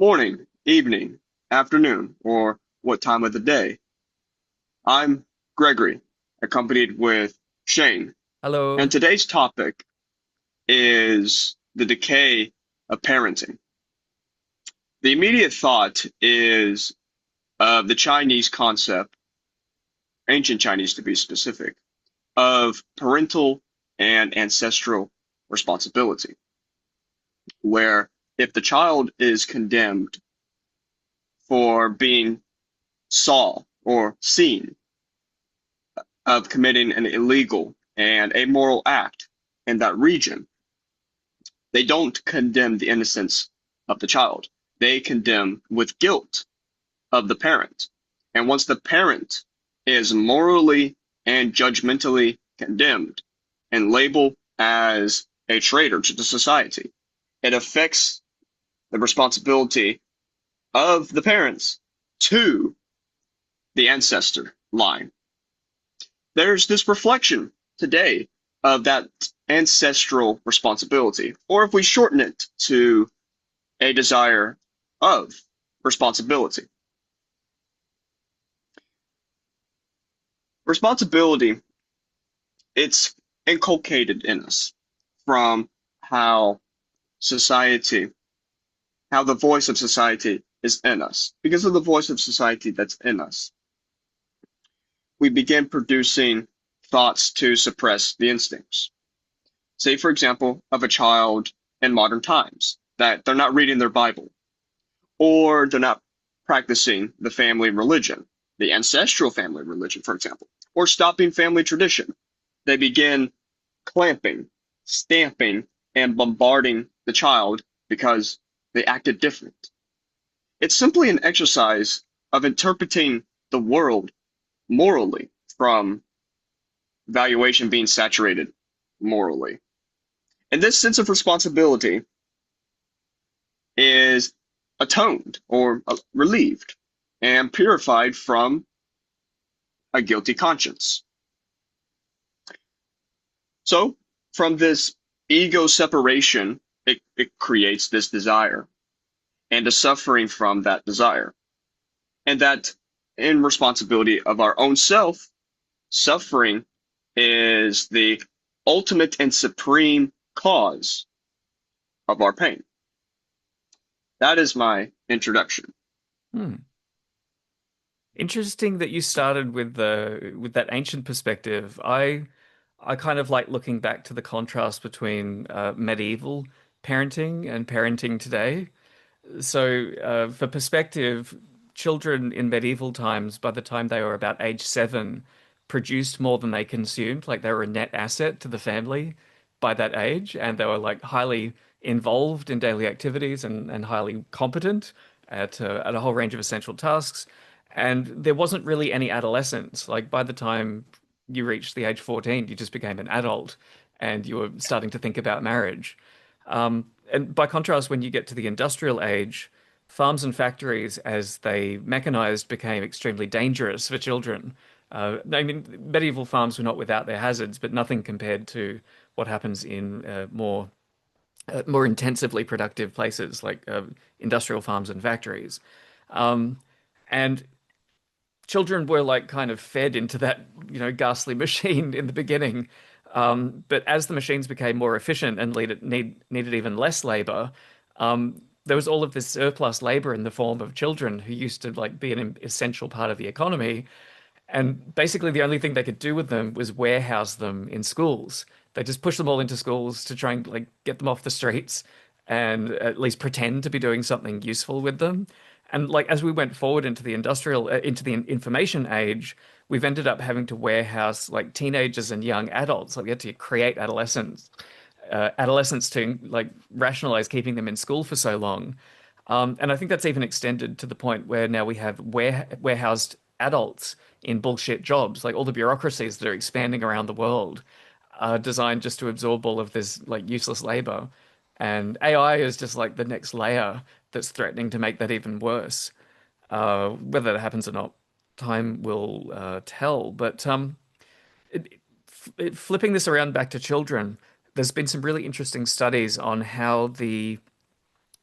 Morning, evening, afternoon, or what time of the day. I'm Gregory, accompanied with Shane, and Hello. today's topic is the decay of parenting. The immediate thought is of the Chinese concept, ancient Chinese to be specific, of parental and ancestral responsibility, where if the child is condemned for being saw or seen of committing an illegal and amoral act in that region, they don't condemn the innocence of the child. They condemn with guilt of the parent. And once the parent is morally and judgmentally condemned and labeled as a traitor to the society, it affects the responsibility of the parents to the ancestor line. There's this reflection today of that ancestral responsibility, or if we shorten it to a desire of responsibility. Responsibility, it's inculcated in us from how society, how the voice of society is in us. Because of the voice of society that's in us, we begin producing thoughts to suppress the instincts. Say, for example, of a child in modern times, that they're not reading their Bible, or they're not practicing the family religion, the ancestral family religion, for example, or stopping family tradition. They begin clamping, stamping, and bombarding the child because they acted different. It's simply an exercise of interpreting the world morally from valuation being saturated morally. And this sense of responsibility is atoned or relieved and purified from a guilty conscience. So, from this ego separation, it creates this desire and a suffering from that desire. And that in responsibility of our own self, suffering is the ultimate and supreme cause of our pain. That is my introduction. Hmm. Interesting that you started with that ancient perspective. I kind of like looking back to the contrast between medieval parenting and parenting today. So, for perspective, children in medieval times, by the time they were about age 7, produced more than they consumed. Like they were a net asset to the family by that age, and they were like highly involved in daily activities and highly competent at a whole range of essential tasks. And there wasn't really any adolescence. Like by the time you reached the age 14, you just became an adult and you were starting to think about marriage. And by contrast, when you get to the industrial age, farms and factories, as they mechanized, became extremely dangerous for children. I mean, medieval farms were not without their hazards, but nothing compared to what happens in more intensively productive places like industrial farms and factories. Um, and children were like kind of fed into that, ghastly machine in the beginning. But as the machines became more efficient and needed even less labor, there was all of this surplus labor in the form of children who used to like be an essential part of the economy. And basically, the only thing they could do with them was warehouse them in schools. They just push them all into schools to try and like get them off the streets and at least pretend to be doing something useful with them. And like as we went forward into the into the information age, we've ended up having to warehouse like teenagers and young adults. Like we had to create adolescents to like rationalize keeping them in school for so long. And I think that's even extended to the point where now we have warehoused adults in bullshit jobs, like all the bureaucracies that are expanding around the world are designed just to absorb all of this like useless labor. And AI is just like the next layer that's threatening to make that even worse. Whether that happens or not, time will tell. But flipping this around back to children, there's been some really interesting studies on how the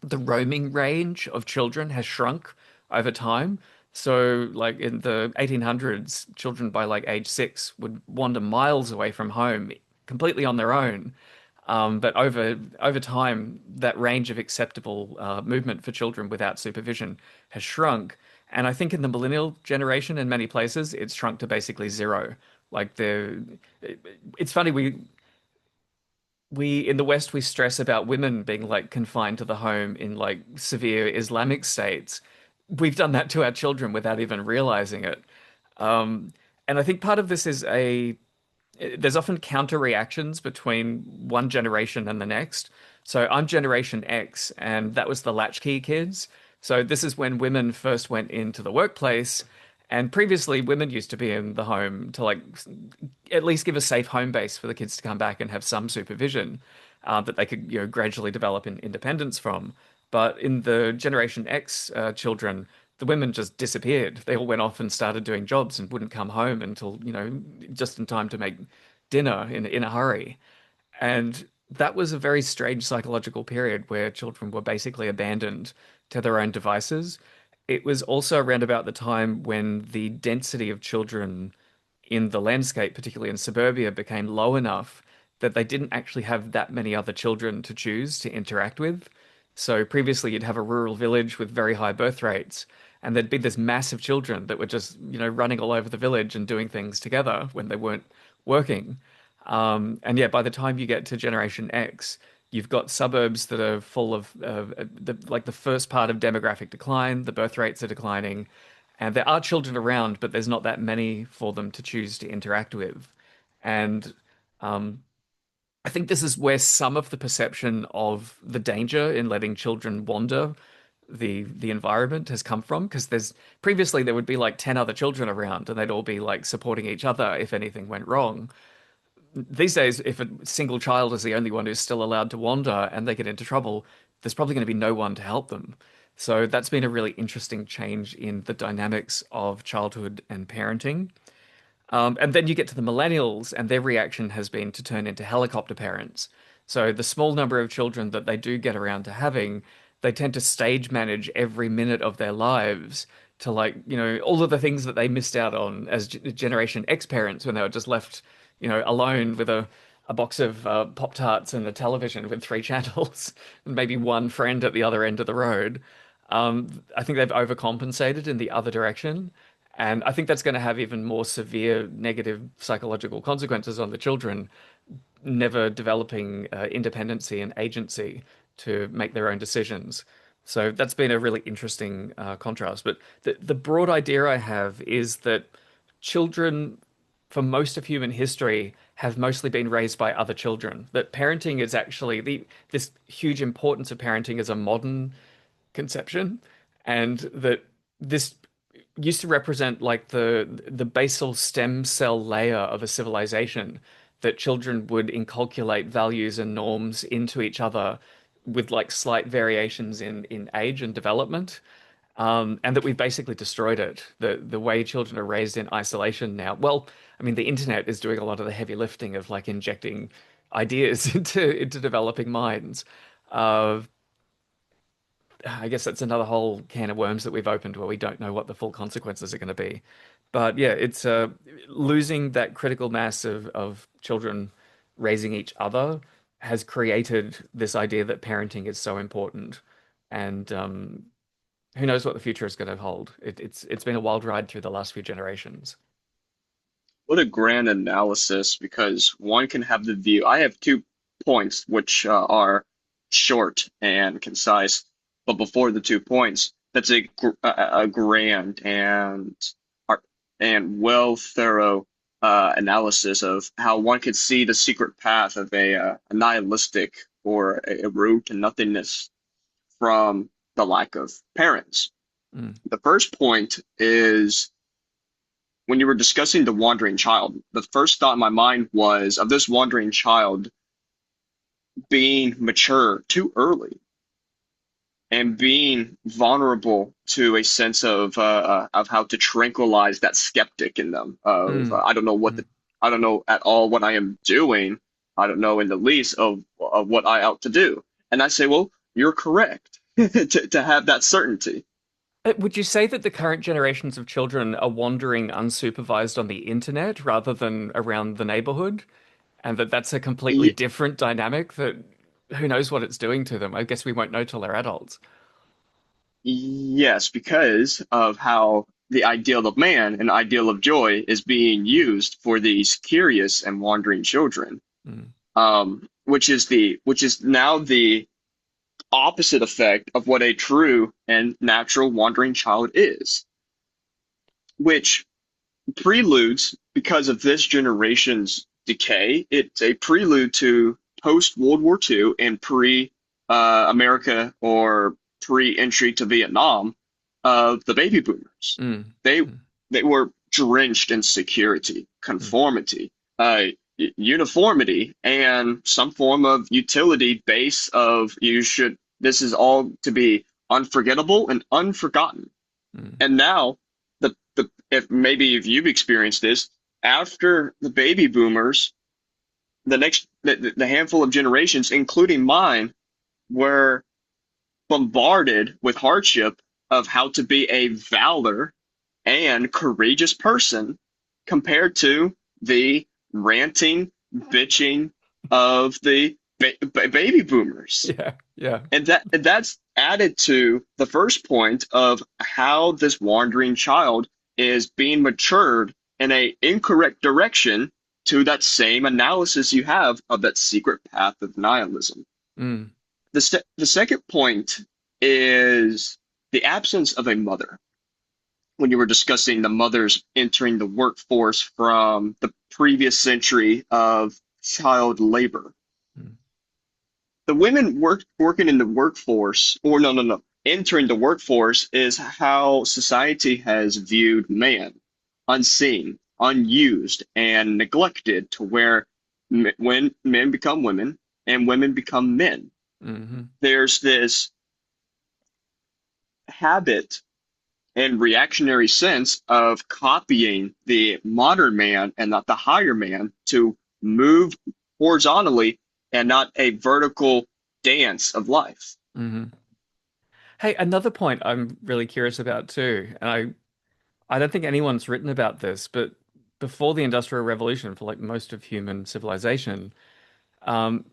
the roaming range of children has shrunk over time. So, like in the 1800s, children by like age 6 would wander miles away from home completely on their own. But over time, that range of acceptable movement for children without supervision has shrunk. And I think in the millennial generation, in many places, it's shrunk to basically zero. Like it's funny we in the West we stress about women being like confined to the home in like severe Islamic states. We've done that to our children without even realizing it. Um, and I think part of this is there's often counter reactions between one generation and the next. So I'm Generation X, and that was the latchkey kids. So this is when women first went into the workplace, and previously women used to be in the home to like at least give a safe home base for the kids to come back and have some supervision that they could gradually develop in independence from. But in the Generation X children, the women just disappeared. They all went off and started doing jobs and wouldn't come home until, just in time to make dinner in a hurry. And that was a very strange psychological period where children were basically abandoned to their own devices. It was also around about the time when the density of children in the landscape, particularly in suburbia, became low enough that they didn't actually have that many other children to choose to interact with. So previously, you'd have a rural village with very high birth rates, and there'd be this mass of children that were just, running all over the village and doing things together when they weren't working. And yeah, by the time you get to Generation X, you've got suburbs that are full of like the first part of demographic decline. The birth rates are declining, and there are children around, but there's not that many for them to choose to interact with. And um, I think this is where some of the perception of the danger in letting children wander the environment has come from, because there's previously there would be like 10 other children around and they'd all be like supporting each other if anything went wrong. These days, if a single child is the only one who's still allowed to wander and they get into trouble, there's probably going to be no one to help them. So that's been a really interesting change in the dynamics of childhood and parenting. And then you get to the millennials, and their reaction has been to turn into helicopter parents. So the small number of children that they do get around to having, they tend to stage manage every minute of their lives to like, all of the things that they missed out on as Generation X parents when they were just left, alone with a box of Pop-Tarts and a television with three channels and maybe one friend at the other end of the road. I think they've overcompensated in the other direction. And I think that's going to have even more severe negative psychological consequences on the children, never developing independency and agency to make their own decisions. So that's been a really interesting contrast. But the broad idea I have is that children, for most of human history, have mostly been raised by other children. That parenting is actually this huge importance of parenting as a modern conception, and that this used to represent like the basal stem cell layer of a civilization, that children would inculcate values and norms into each other with like slight variations in age and development. And that we've basically destroyed it. The way children are raised in isolation now. Well, I mean, the internet is doing a lot of the heavy lifting of like injecting ideas into developing minds. Uh, I guess that's another whole can of worms that we've opened where we don't know what the full consequences are going to be. But yeah, it's losing that critical mass of children raising each other has created this idea that parenting is so important. And who knows what the future is going to hold. It's been a wild ride through the last few generations. What a grand analysis, because one can have the view. I have 2 points which are short and concise, but before the 2 points, that's a grand ar- and well thorough analysis of how one could see the secret path of a nihilistic or a road to nothingness from the lack of parents. Mm, The first point is when you were discussing the wandering child, the first thought in my mind was of this wandering child being mature too early and being vulnerable to a sense of how to tranquilize that skeptic in them of mm, mm, I don't know at all what I am doing. I don't know in the least of what I ought to do. And I say, well, you're correct. to have that certainty. Would you say that the current generations of children are wandering unsupervised on the internet rather than around the neighborhood? And that that's a completely Ye- different dynamic that who knows what it's doing to them? I guess we won't know till they're adults. yes, because of how the ideal of man and ideal of joy is being used for these curious and wandering children, Mm, which is now the opposite effect of what a true and natural wandering child is, which preludes because of this generation's decay. It's a prelude to post World War II and pre America or pre entry to Vietnam of the baby boomers. mm, They mm, they were drenched in security, mm, conformity, uniformity, and some form of utility base of you should. This is all to be unforgettable and unforgotten. mm. And now, the if maybe if you've experienced this, after the baby boomers, the handful of generations, including mine, were bombarded with hardship of how to be a valor and courageous person compared to the ranting, bitching of the baby boomers. Yeah, yeah. And that's added to the first point of how this wandering child is being matured in a incorrect direction to that same analysis you have of that secret path of nihilism. Mm, The second point is the absence of a mother. When you were discussing the mothers entering the workforce from the previous century of child labor, mm, the women working in the workforce, or no, entering the workforce is how society has viewed man, unseen, unused, and neglected to where when men become women and women become men. mhm. There's this habit and reactionary sense of copying the modern man and not the higher man to move horizontally and not a vertical dance of life. Mhm. Hey, another point I'm really curious about too, and I don't think anyone's written about this, but before the Industrial Revolution, for like most of human civilization, um,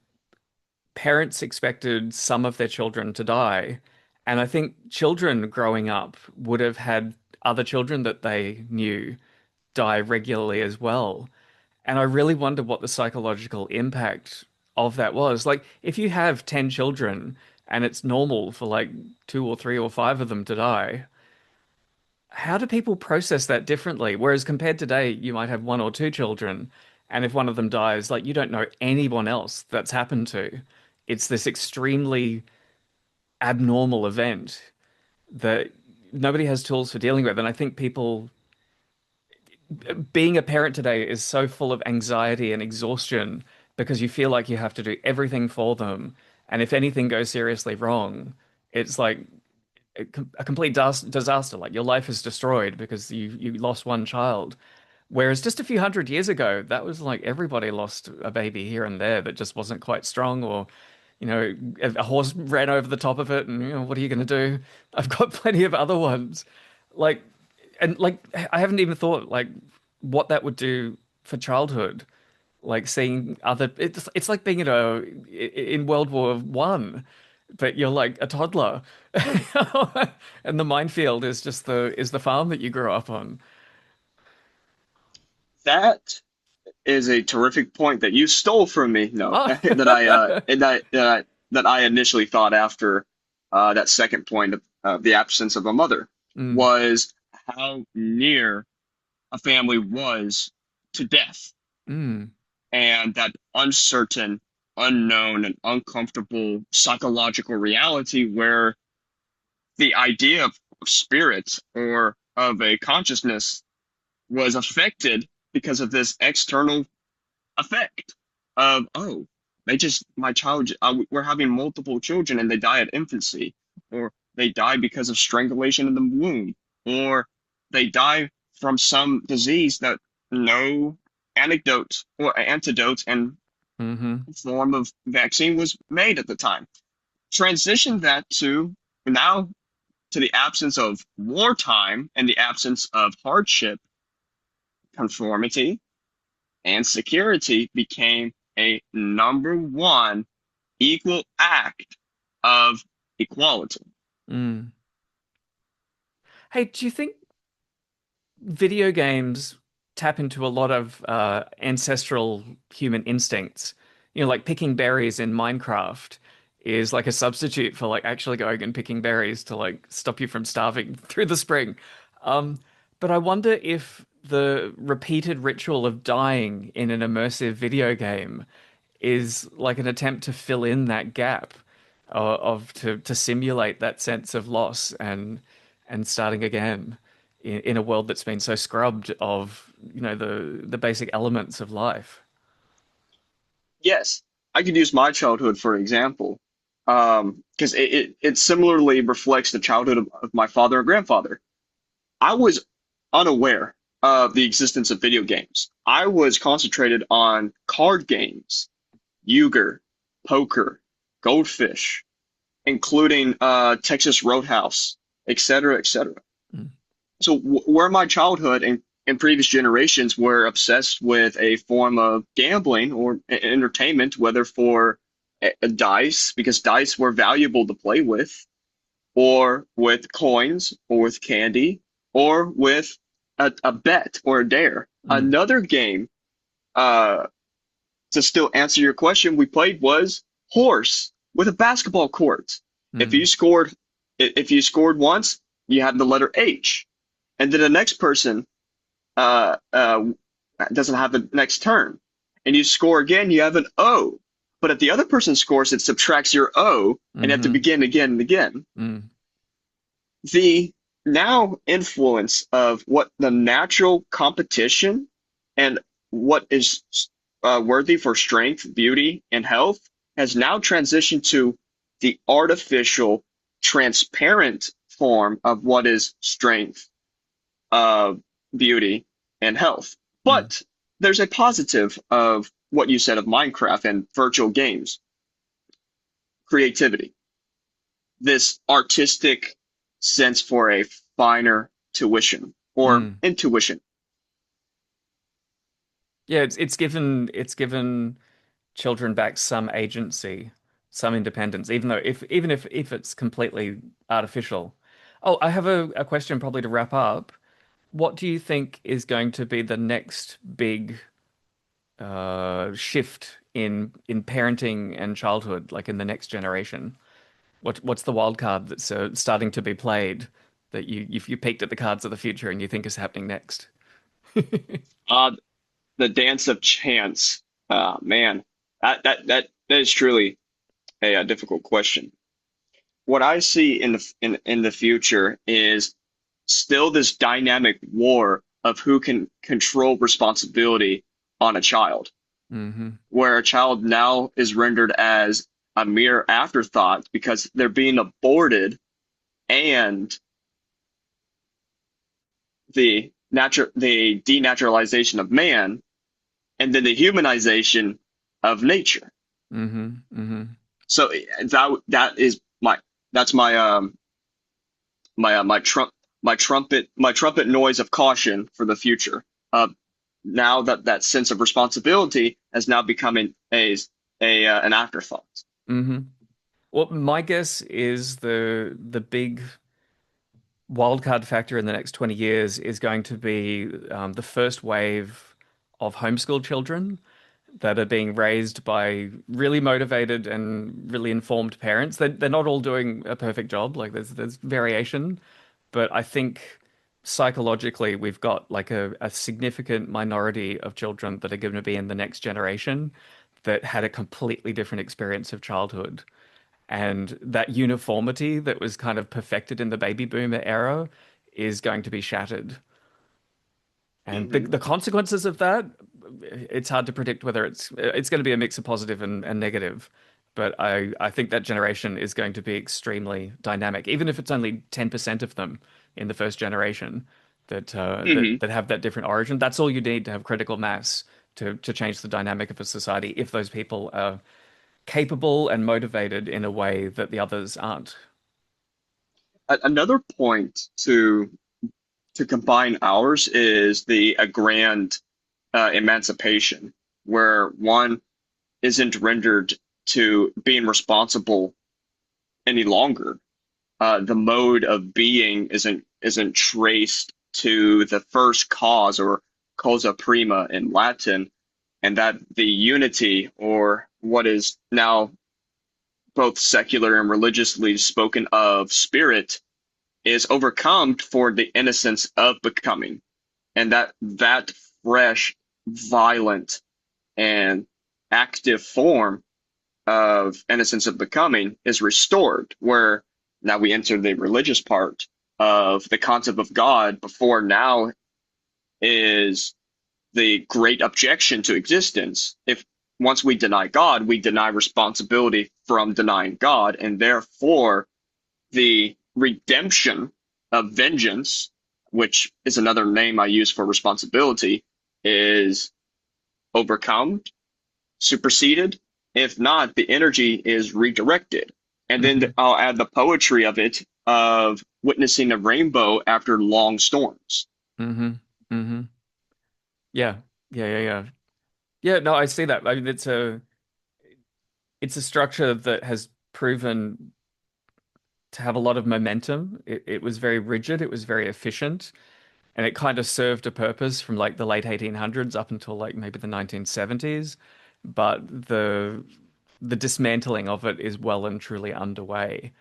parents expected some of their children to die. And I think children growing up would have had other children that they knew die regularly as well. And I really wonder what the psychological impact of that was. Like, if you have 10 children and it's normal for like two or three or five of them to die, how do people process that differently? Whereas compared today, you might have one or two children, and if one of them dies, like you don't know anyone else that's happened to. It's this extremely abnormal event that nobody has tools for dealing with. And I think people, being a parent today is so full of anxiety and exhaustion because you feel like you have to do everything for them. And if anything goes seriously wrong, it's like a complete disaster. Like your life is destroyed because you lost one child. Whereas just a few hundred years ago, that was like everybody lost a baby here and there that just wasn't quite strong, or, a horse ran over the top of it, and what are you going to do? I've got plenty of other ones. Like, and like, I haven't even thought like what that would do for childhood. Like seeing other, it's like being in World War One, but you're like a toddler, and the minefield is just the farm that you grew up on. That is a terrific point that you stole from me. No, Oh. that I initially thought after that second point of the absence of a mother Mm, was how near a family was to death, mm, and that uncertain, unknown, and uncomfortable psychological reality where the idea of spirits or of a consciousness was affected because of this external effect of, oh, they just my child we're having multiple children and they die at infancy, or they die because of strangulation in the womb, or they die from some disease that no anecdote or antidote and mm-hmm, form of vaccine was made at the time. Transition that to Now, to the absence of wartime and the absence of hardship, conformity and security became a number one equal act of equality. Mm. Hey, do you think video games tap into a lot of ancestral human instincts? You know, like picking berries in Minecraft is like a substitute for like actually going and picking berries to like stop you from starving through the spring. Um, but I wonder if the repeated ritual of dying in an immersive video game is like an attempt to fill in that gap of to simulate that sense of loss and starting again in a world that's been so scrubbed of, you know, the basic elements of life. Yes, I could use my childhood for example, because it similarly reflects the childhood of my father and grandfather. I was unaware of the existence of video games. I was concentrated on card games, euchre, poker, goldfish, including Texas Roadhouse, et cetera, et cetera. Mm. So where my childhood and previous generations were obsessed with a form of gambling or entertainment, whether for a dice, because dice were valuable to play with, or with coins, or with candy, or with a bet or a dare. Mm. Another game, uh, to still answer your question, we played was horse with a basketball court. If you Mm. scored, if you scored once, you had the letter H, and then the next person uh, uh, doesn't have the next turn, and you score again, you have an O. But if the other person scores, it subtracts your O, and you have to Mm-hmm. begin again and again. Mm. The now influence of what the natural competition and what is worthy for strength, beauty, and health has now transitioned to the artificial, transparent form of what is strength, uh, beauty, and health. Mm. But there's a positive of what you said of Minecraft and virtual games, creativity, this artistic sense for a finer tuition or Mm. intuition. Yeah, it's given children back some agency, some independence, even though if it's completely artificial. Oh, I have a question probably to wrap up. What do you think is going to be the next big shift in parenting and childhood, like in the next generation? What's the wild card that's starting to be played that you peeked at the cards of the future and you think is happening next? Uh, the dance of chance. Man, that is truly a difficult question. What I see in the future is still this dynamic war of who can control responsibility on a child, Hmm. where a child now is rendered as a mere afterthought because they're being aborted and the denaturalization of man and then the humanization of nature. Hmm. Hmm. So that is my that's my my trumpet noise of caution for the future. Now that that sense of responsibility has now become a an afterthought. Hmm. Well, my guess is the big wildcard factor in the next 20 years is going to be the first wave of homeschool children that are being raised by really motivated and really informed parents. They're not all doing a perfect job. Like there's variation, but I think psychologically we've got like a significant minority of children that are going to be in the next generation that had a completely different experience of childhood. And that uniformity that was kind of perfected in the baby boomer era is going to be shattered. And Hmm. the consequences of that, it's hard to predict whether it's going to be a mix of positive and negative. But I think that generation is going to be extremely dynamic, even if it's only 10% of them in the first generation Hmm. that have that different origin. That's all you need to have critical mass to change the dynamic of a society if those people are capable and motivated in a way that the others aren't. Another point to combine ours is the grand emancipation, where one isn't rendered to being responsible any longer. The mode of being isn't traced to the first cause or causa prima in Latin, and that the unity, or what is now both secular and religiously spoken of spirit, is overcome for the innocence of becoming, and that fresh, violent, and active form of innocence of becoming is restored, where now we enter the religious part of the concept of God. Before now is the great objection to existence. If once we deny God, we deny responsibility from denying God, and therefore the redemption of vengeance, which is another name I use for responsibility, is overcome, superseded. If not, the energy is redirected. And then Hmm. I'll add the poetry of it, of witnessing a rainbow after long storms. Hmm. Hmm. Yeah. Yeah. Yeah. Yeah. Yeah. No, I see that. I mean, it's a structure that has proven to have a lot of momentum. It was very rigid. It was very efficient. And it kind of served a purpose from like the late 1800s up until like maybe the 1970s. But the dismantling of it is well and truly underway.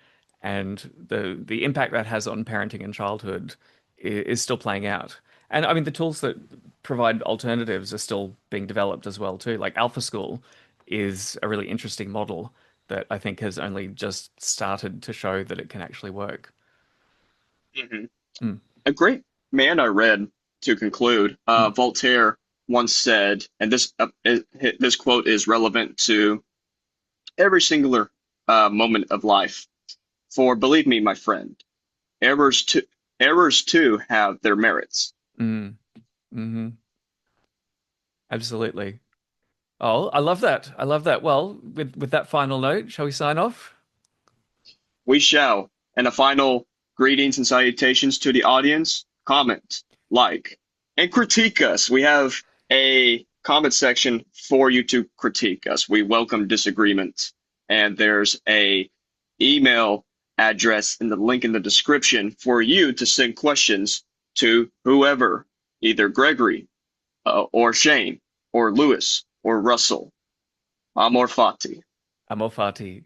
And the impact that has on parenting and childhood is still playing out. And I mean, the tools that provide alternatives are still being developed as well too. Like Alpha School is a really interesting model that I think has only just started to show that it can actually work. Mhm. Mm, A great man I read to conclude, mm, Voltaire once said, and this quote is relevant to every singular moment of life. For believe me, my friend, errors too, errors too have their merits. mm, hmm. Absolutely. Oh, I love that. I love that. Well, with that final note, shall we sign off? We shall. And a final greetings and salutations to the audience. Comment, like, and critique us. We have a comment section for you to critique us. We welcome disagreements. And there's a email address in the link in the description for you to send questions to whoever, either Gregory or Shane or Lewis or Russell. Amor fati. Amor fati.